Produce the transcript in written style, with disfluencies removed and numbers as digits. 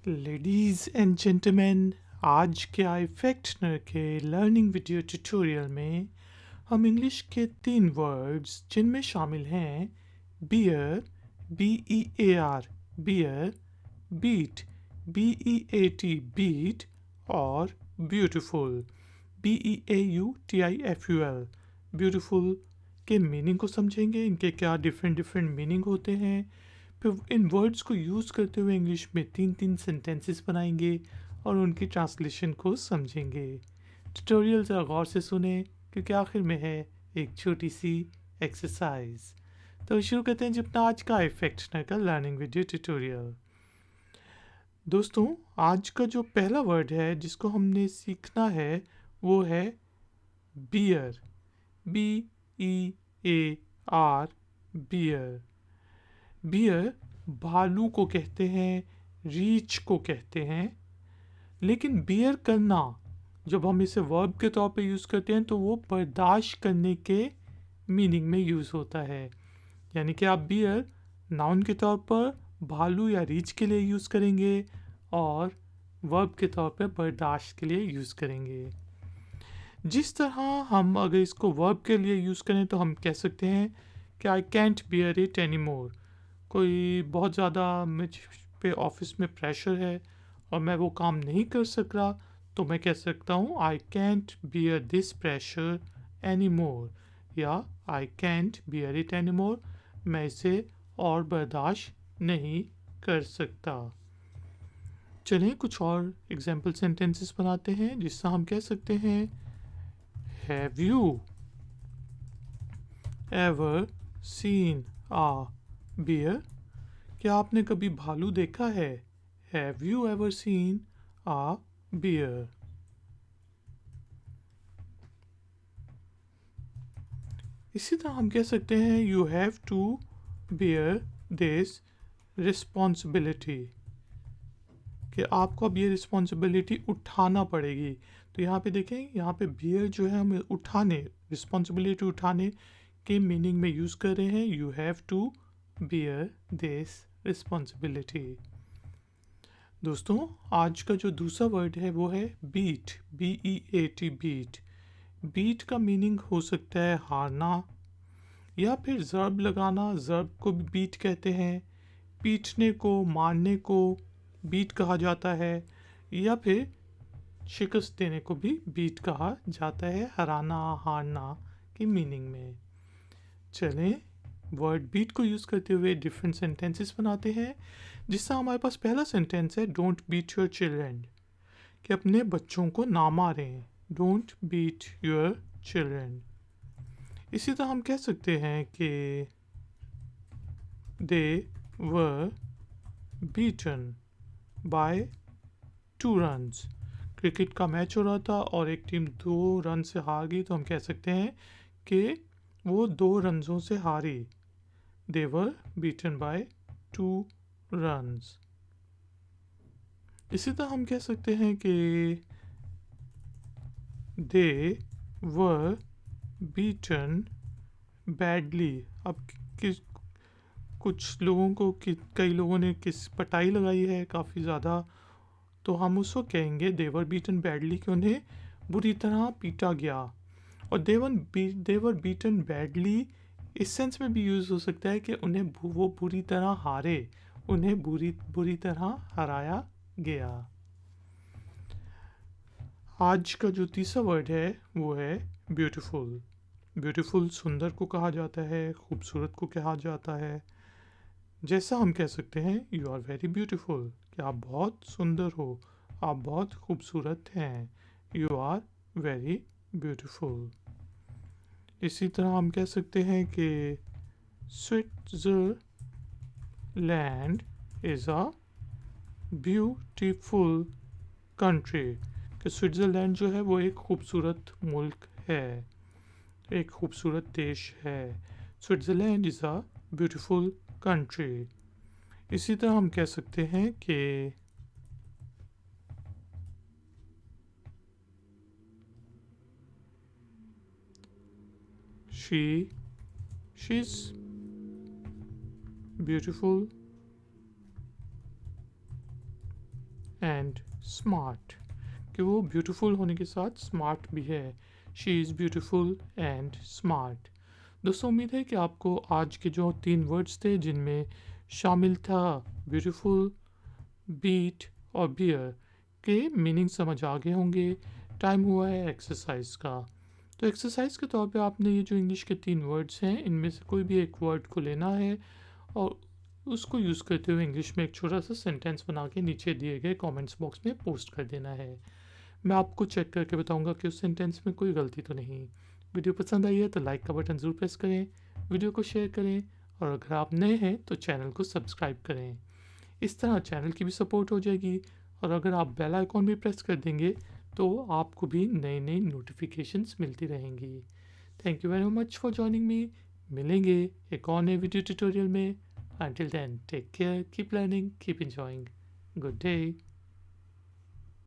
Ladies and gentleman, आज के iFactioner के लर्निंग वीडियो ट्यूटोरियल में हम इंग्लिश के 3 वर्ड्स जिनमें शामिल हैं bear BEAR bear, beat BEAT beat और ब्यूटीफुल BEAUTIFUL ब्यूटीफुल के मीनिंग को समझेंगे। इनके क्या डिफरेंट मीनिंग होते हैं। फिर इन वर्ड्स को यूज़ करते हुए इंग्लिश में 3 सेंटेंसेस बनाएंगे और उनकी ट्रांसलेशन को समझेंगे। ट्यूटोरियल ज़रा गौर से सुने क्योंकि आखिर में है एक छोटी सी एक्सरसाइज। तो शुरू करते हैं जी अपना आज का iFactioner का लर्निंग वीडियो ट्यूटोरियल। दोस्तों, आज का जो पहला वर्ड है जिसको हमने सीखना है वो है बियर BEAR बियर। बियर भालू को कहते हैं, रीछ को कहते हैं, लेकिन बियर करना जब हम इसे वर्ब के तौर पे यूज़ करते हैं तो वो बर्दाश्त करने के मीनिंग में यूज़ होता है। यानी कि आप बियर नाउन के तौर पर भालू या रीछ के लिए यूज़ करेंगे और वर्ब के तौर पर बर्दाश्त के लिए यूज़ करेंगे। जिस तरह हम अगर इसको वर्ब के लिए यूज़ करें तो हम कह सकते हैं कि आई कैंट बियर इट एनी मोर। कोई बहुत ज़्यादा मुझ पे ऑफिस में प्रेशर है और मैं वो काम नहीं कर सक रहा, तो मैं कह सकता हूँ I can't bear this pressure any more, या I can't bear it any more, मैं इसे और बर्दाश्त नहीं कर सकता। चलिए कुछ और एग्जाम्पल सेंटेंसेस बनाते हैं जिससे हम कह सकते हैं have you ever seen a bear. क्या आपने कभी भालू देखा है? Have you ever seen a bear. इसी तरह हम कह सकते हैं you have to bear this responsibility, कि आपको अब ये रिस्पॉन्सिबिलिटी उठाना पड़ेगी। तो यहाँ पे देखें, यहाँ पे बियर जो है हम उठाने, रिस्पॉन्सिबिलिटी उठाने के मीनिंग में यूज़ कर रहे हैं। You have to bear this responsibility. दोस्तों, आज का जो दूसरा वर्ड है वो है बीट BEAT बीट। बीट का मीनिंग हो सकता है हारना या फिर ज़र्ब लगाना, ज़र्ब को भी बीट कहते हैं। पीटने को, मारने को बीट कहा जाता है, या फिर शिकस्त देने को भी बीट कहा जाता है, हराना, हारना की मीनिंग में। चलें वर्ड बीट को यूज़ करते हुए डिफरेंट सेंटेंसेस बनाते हैं। जिससे हमारे पास पहला सेंटेंस है डोंट बीट योर चिल्ड्रन, कि अपने बच्चों को ना मारें। Don't beat your children. इसी तरह हम कह सकते हैं कि they were beaten by 2 runs. Cricket का मैच हो रहा था और एक टीम 2 रन से हार गई, तो हम कह सकते हैं कि वो 2 रनों से हारी। दे वर बीटन बाय 2 रन्स। इसी तरह हम कह सकते हैं कि दे वर बीटन बैडली। अब किस कुछ लोगों को कई लोगों ने किस पटाई लगाई है काफ़ी ज़्यादा, तो हम उसको कहेंगे देवर बीटन बैडली, कि उन्हें बुरी तरह पीटा गया। और देवर बीटन बैडली इस सेंस में भी यूज़ हो सकता है कि उन्हें वो बुरी तरह हारे, उन्हें बुरी तरह हराया गया। आज का जो तीसरा वर्ड है वो है ब्यूटीफुल। ब्यूटीफुल सुंदर को कहा जाता है, खूबसूरत को कहा जाता है। जैसा हम कह सकते हैं यू आर वेरी ब्यूटीफुल, कि आप बहुत सुंदर हो, आप बहुत खूबसूरत हैं। You are very beautiful. इसी तरह हम कह सकते हैं कि Switzerland is a beautiful country, कि स्विट्ज़रलैंड जो है वो एक खूबसूरत मुल्क है, एक खूबसूरत देश है। Switzerland is a beautiful country. इसी तरह हम कह सकते हैं कि she's beautiful, एंड स्मार्ट, कि वो ब्यूटीफुल होने के साथ स्मार्ट भी है। She is beautiful and smart. दोस्तों उम्मीद है कि आपको आज के जो 3 वर्ड्स थे जिनमें शामिल था ब्यूटीफुल, बीट और बियर, के मीनिंग समझ आ गए होंगे। टाइम हुआ है एक्सरसाइज का। तो एक्सरसाइज के तौर पे आपने ये जो इंग्लिश के 3 वर्ड्स हैं इनमें से कोई भी एक वर्ड को लेना है और उसको यूज़ करते हुए इंग्लिश में एक छोटा सा सेंटेंस बना के नीचे दिए गए कमेंट्स बॉक्स में पोस्ट कर देना है। मैं आपको चेक करके बताऊंगा कि उस सेंटेंस में कोई गलती तो नहीं। वीडियो पसंद आई है तो लाइक का बटन ज़रूर प्रेस करें, वीडियो को शेयर करें और अगर आप नए हैं तो चैनल को सब्सक्राइब करें। इस तरह चैनल की भी सपोर्ट हो जाएगी और अगर आप बेल आइकॉन भी प्रेस कर देंगे तो आपको भी नई नई नोटिफिकेशंस मिलती रहेंगी। Thank you very much for joining me. मिलेंगे एक और नए वीडियो ट्यूटोरियल में। Until then, take care, keep learning, keep enjoying. Good day.